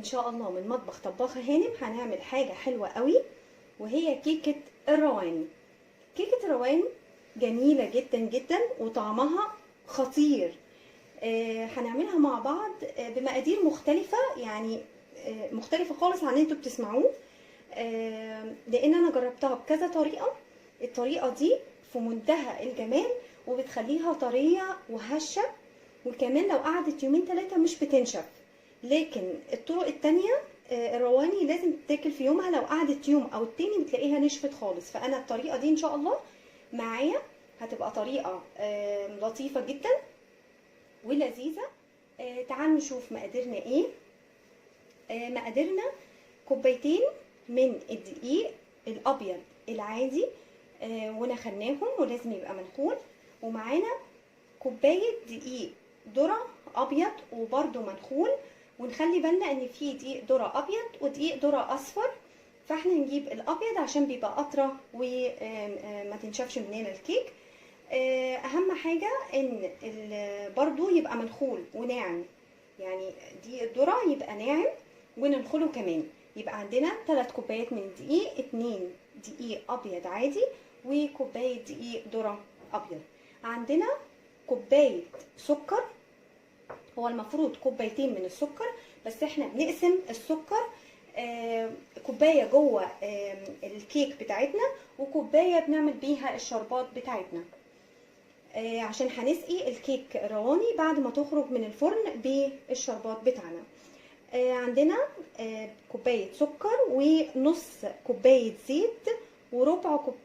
شاء الله من مطبخ طباخة هانم هنعمل حاجة حلوة قوي، وهي كيكة الرواني. كيكة الرواني جميلة جدا جدا وطعمها خطير. هنعملها مع بعض بمقادير مختلفة، يعني مختلفة خالص عن اللي انتوا بتسمعوه. لان انا جربتها بكذا طريقة. الطريقة دي في منتهى الجمال وبتخليها طرية وهشة، وكمان لو قعدت يومين 3 مش بتنشف. لكن الطرق التانية الرواني لازم تتاكل في يومها، لو قعدت يوم او التاني بتلاقيها نشفت خالص. فانا الطريقة دي ان شاء الله معايا هتبقى طريقة لطيفة جدا ولذيذة. تعالوا نشوف مقاديرنا ايه. مقاديرنا كوبايتين من الدقيق الابيض العادي، ونخلناهم ولازم يبقى منخول. ومعانا كوبايه دقيق ذره ابيض وبرده منخول، ونخلي بالنا ان في دقيق ذره ابيض ودقيق ذره اصفر، فاحنا نجيب الابيض عشان بيبقى اطرى وما تنشفش مننا الكيك. اهم حاجه ان برضو يبقى منخول وناعم، يعني دقيق الذره يبقى ناعم وننخله كمان. يبقى عندنا 3 كوبايات من الدقيق، 2 دقيق ابيض عادي وكوبايه دقيق ذره ابيض. عندنا كوبايه سكر، هو المفروض كوبايتين من السكر بس احنا بنقسم السكر كوبايه جوه الكيك بتاعتنا وكوبايه بنعمل بيها الشربات بتاعتنا، عشان هنسقي الكيك الرواني بعد ما تخرج من الفرن بالشربات بتاعنا. عندنا كوبايه سكر ونص كوبايه زيت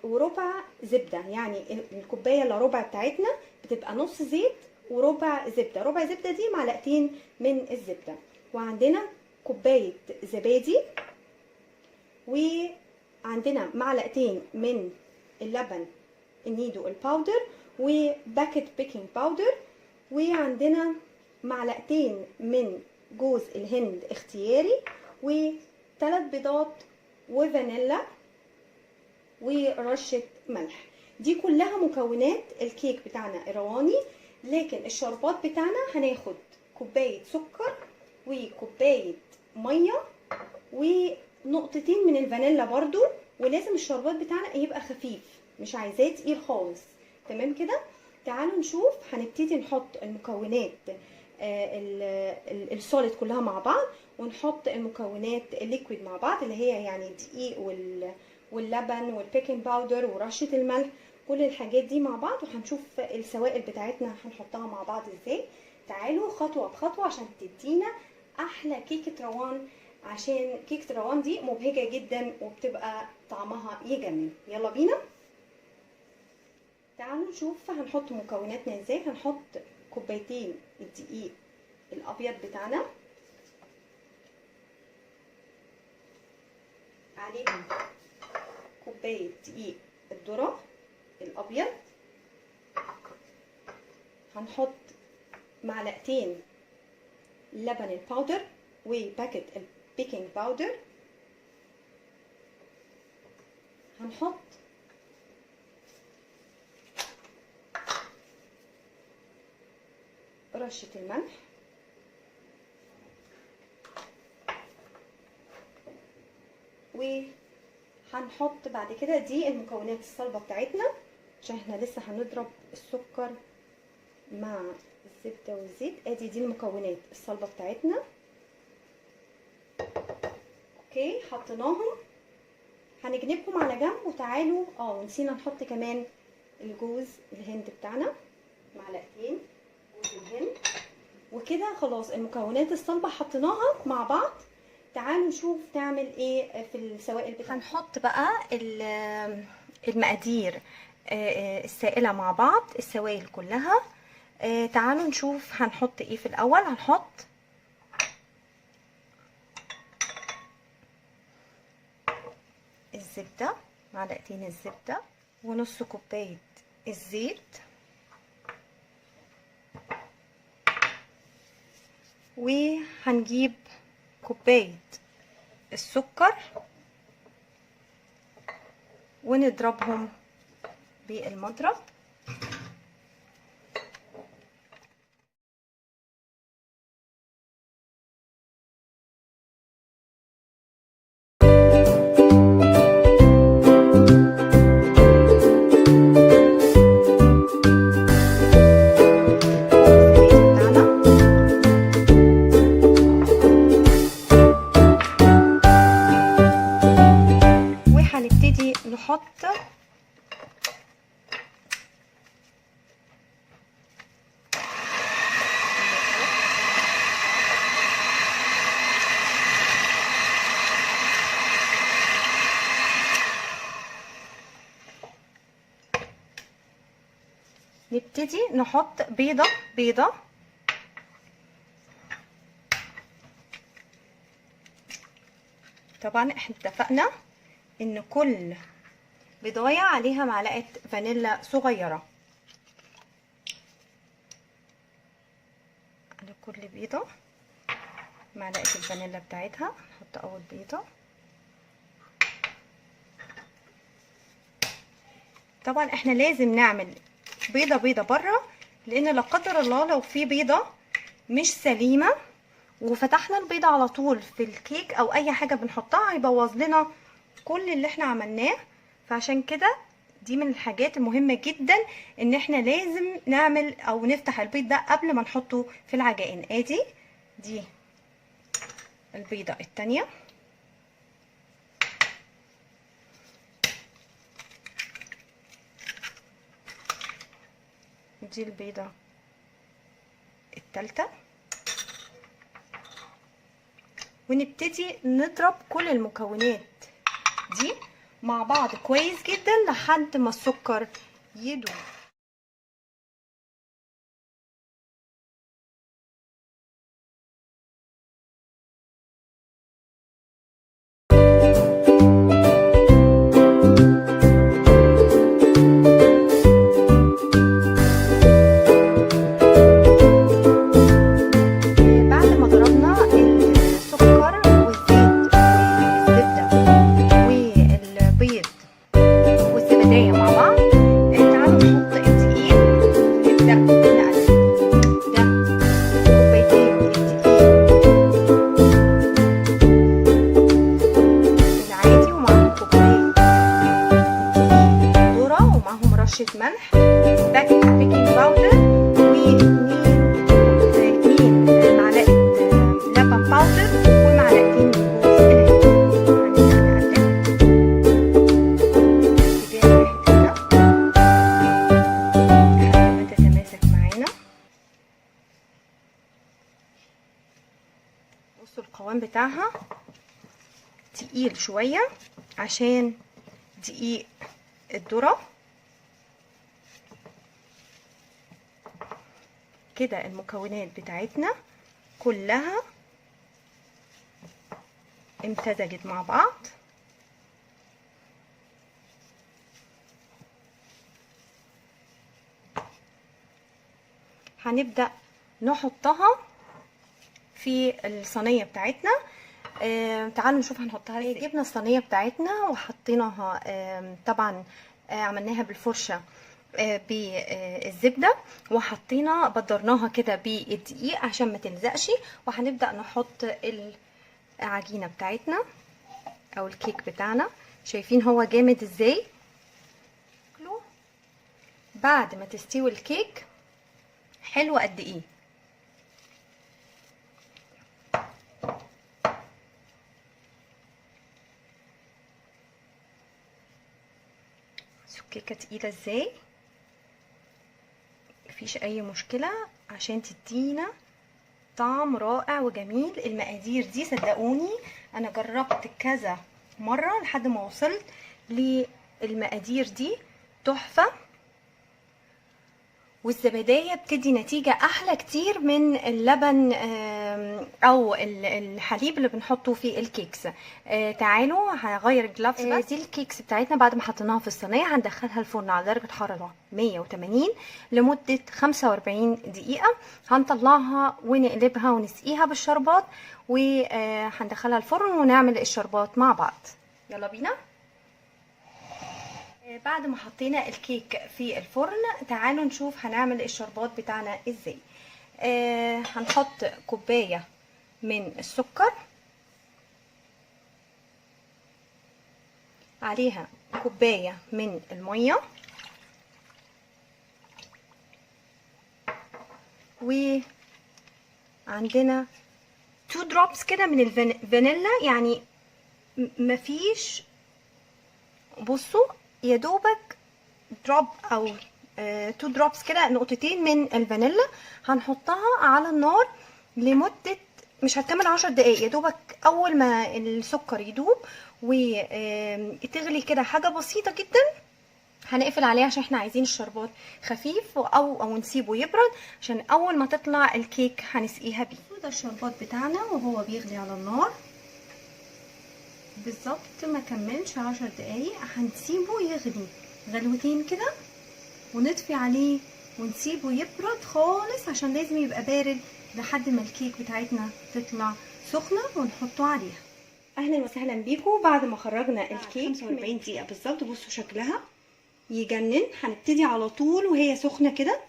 وربع زبده، يعني الكوبايه الا ربع بتاعتنا بتبقى نص زيت وربع زبده. ربع زبده دي معلقتين من الزبده. وعندنا كوبايه زبادي، وعندنا معلقتين من اللبن النيدو الباودر وباكت بيكنج باودر، وعندنا معلقتين من جوز الهند اختياري، و3 بيضات وفانيلا ورشة ملح. دي كلها مكونات الكيك بتاعنا الرواني. لكن الشربات بتاعنا هناخد كوباية سكر وكوباية مية ونقطتين من الفانيلا برضو، ولازم الشربات بتاعنا يبقى خفيف، مش عايزاه تقيل خالص. تمام كده؟ تعالوا نشوف. هنبتدي نحط المكونات السوليد كلها مع بعض، ونحط المكونات الليكويد مع بعض اللي هي يعني الدقيق واللبن والبيكنج باودر ورشه الملح، كل الحاجات دي مع بعض. وهنشوف السوائل بتاعتنا هنحطها مع بعض ازاي. تعالوا خطوه بخطوه عشان تدينا احلى كيكه روان، عشان كيكه الروان دي مبهجه جدا وبتبقى طعمها يجنن. يلا بينا. تعالوا نشوف هنحط مكوناتنا ازاي. هنحط كوبايتين الدقيق الابيض بتاعنا، عليهم كوبايه دقيق الذره الابيض، هنحط معلقتين لبن الباودر وباكت البيكنج باودر، هنحط رشة الملح، وهنحط بعد كده دي المكونات الصلبة بتاعتنا، عشان احنا لسه هنضرب السكر مع الزبدة والزيت. ادي دي المكونات الصلبة بتاعتنا. اوكي، حطيناهم. هنجنبهم على جنب. وتعالوا ونسينا نحط كمان الجوز الهند بتاعنا، معلقتين جوز الهند. وكده خلاص المكونات الصلبة حطيناها مع بعض. تعالوا نشوف نعمل ايه في السوائل بتاعتنا. هنحط بقى المقادير السائلة مع بعض، السوائل كلها. تعالوا نشوف هنحط ايه في الاول. هنحط الزبدة، معلقتين الزبدة ونص كوباية الزيت، وهنجيب كوباية السكر ونضربهم بالمضرب. نبتدي نحط بيضة بيضة. طبعا احنا اتفقنا ان كل بيضايه عليها معلقه فانيلا صغيره. على كل بيضه معلقه الفانيلا بتاعتها. نحط اول بيضه. طبعا احنا لازم نعمل بيضه بيضه بره، لان لا قدر الله لو في بيضه مش سليمه وفتحنا البيضه على طول في الكيك او اي حاجه بنحطها هيبوظ لنا كل اللي احنا عملناه. فعشان كده دي من الحاجات المهمه جدا ان احنا لازم نعمل او نفتح البيض ده قبل ما نحطه في العجائن. ادي دي البيضه التانية. دي البيضه التالتة. ونبتدي نضرب كل المكونات دي مع بعض كويس جدا لحد ما السكر يدوب. ملح، بيكنج باودر، و2 معلقه لبن باودر، ومعلقتين جوز الهند. هنبدا نقلب لحد ما تتماسك معانا. بصوا القوام بتاعها تقيل شويه عشان دقيق الذره. كده المكونات بتاعتنا كلها امتزجت مع بعض. هنبدأ نحطها في الصينية بتاعتنا. تعالوا نشوف هنحطها ازاي. جبنا الصينية بتاعتنا وحطيناها، طبعا عملناها بالفرشة بالزبده، وحطينا بدرناها كده بالدقيق عشان ما تلزقش. وهنبدا نحط العجينه بتاعتنا او الكيك بتاعنا. شايفين هو جامد ازاي؟ بعد ما تستوي الكيك حلو قد ايه. الكيكه تقيله ازاي؟ مفيش اي مشكله عشان تدينا طعم رائع وجميل. المقادير دي صدقوني انا جربت كذا مره لحد ما وصلت للمقادير دي تحفه. والزبدايه بتدي نتيجه احلى كتير من اللبن او الحليب اللي بنحطه في الكيكس. تعالوا هغير الجلافز بس. دي الكيكس بتاعتنا بعد ما حطيناها في الصينيه هندخلها الفرن على درجه حراره 180 لمده 45 دقيقه. هنطلعها ونقلبها ونسقيها بالشربات، وهندخلها الفرن ونعمل الشربات مع بعض. يلا بينا. بعد ما حطينا الكيك في الفرن تعالوا نشوف هنعمل الشربات بتاعنا ازاي. هنحط كوباية من السكر، عليها كوباية من المية، وعندنا 2 drops كده من الفانيلا، يعني مفيش، بصوا يا دوبك دروب او 2 دروبس كده، نقطتين من الفانيلا. هنحطها على النار لمدة مش هتكمل 10 دقايق، يا دوبك اول ما السكر يدوب وتغلي كده حاجة بسيطة جدا هنقفل عليه عشان احنا عايزين الشربات خفيف او نسيبه يبرد عشان اول ما تطلع الكيك هنسقيها بيه. ده الشربات بتاعنا وهو بيغلي على النار بالظبط ما كملش 10 دقايق. هنسيبه يغلي غلوتين كده ونطفي عليه ونسيبه يبرد خالص عشان لازم يبقى بارد لحد ما الكيك بتاعتنا تطلع سخنه ونحطه عليها. اهلا وسهلا بيكم. بعد ما خرجنا الكيك 45 دقيقه بالظبط، بصوا شكلها يجنن. هنبتدي على طول وهي سخنه كده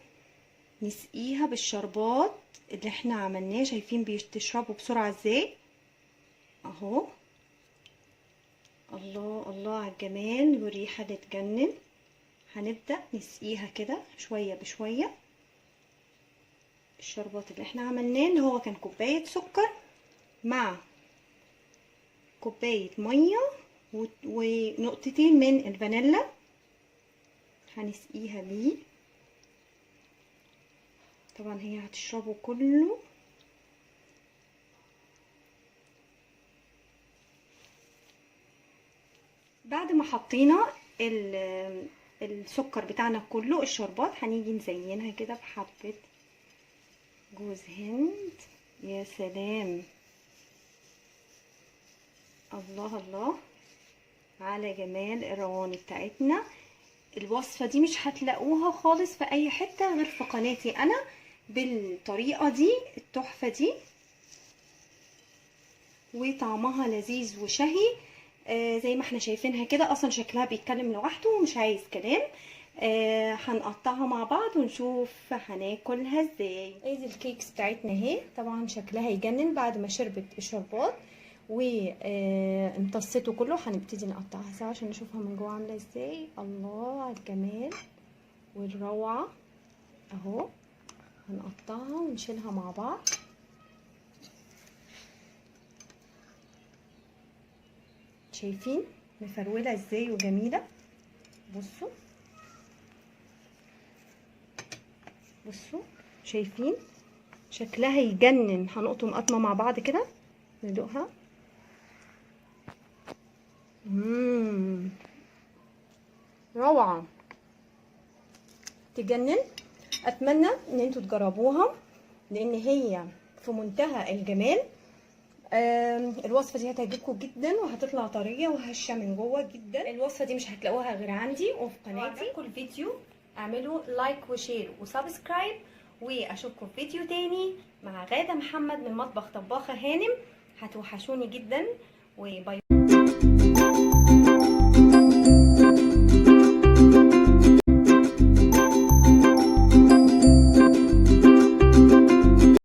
نسقيها بالشربات اللي احنا عملناه. شايفين بتشربوا بسرعه ازاي اهو. الله الله على الجمال والريحه اللي تجنن. هنبدأ نسقيها كده شوية بشوية. الشربات اللي احنا عملناه اللي هو كان كوباية سكر مع كوباية مية ونقطتين من الفانيلا هنسقيها بيه. طبعا هي هتشربه كله. بعد ما حطينا السكر بتاعنا كله الشربات هنيجي نزينها كده بحبة جوز هند. يا سلام، الله الله على جمال الرواني بتاعتنا. الوصفة دي مش هتلاقوها خالص في اي حتة غير في قناتي انا بالطريقة دي التحفة دي، وطعمها لذيذ وشهي. زي ما احنا شايفينها كده اصلا شكلها بيتكلم لوحده ومش عايز كلام. هنقطعها مع بعض ونشوف هناكلها ازاي. ادي الكيكس بتاعتنا اهي. طبعا شكلها يجنن بعد ما شربت الشربات وامتصته كله. هنبتدي نقطعها سوا عشان نشوفها من جوه عامله ازاي. الله على الجمال والروعه اهو. هنقطعها ونشيلها مع بعض. شايفين مفروله ازاي وجميله. بصوا بصوا شايفين شكلها يجنن. هنقطم قطمه مع بعض كده ندوقها. روعه تجنن. اتمنى ان انتوا تجربوها لان هي في منتهى الجمال. الوصفه دي هتعجبكم جدا وهتطلع طريه وهشه من جوه جدا. الوصفه دي مش هتلاقوها غير عندي وفي قناتي. كل فيديو اعملوا لايك وشير وسبسكرايب، واشوفكم في فيديو تاني مع غادة محمد من مطبخ طباخة هانم. هتوحشوني جدا وباي.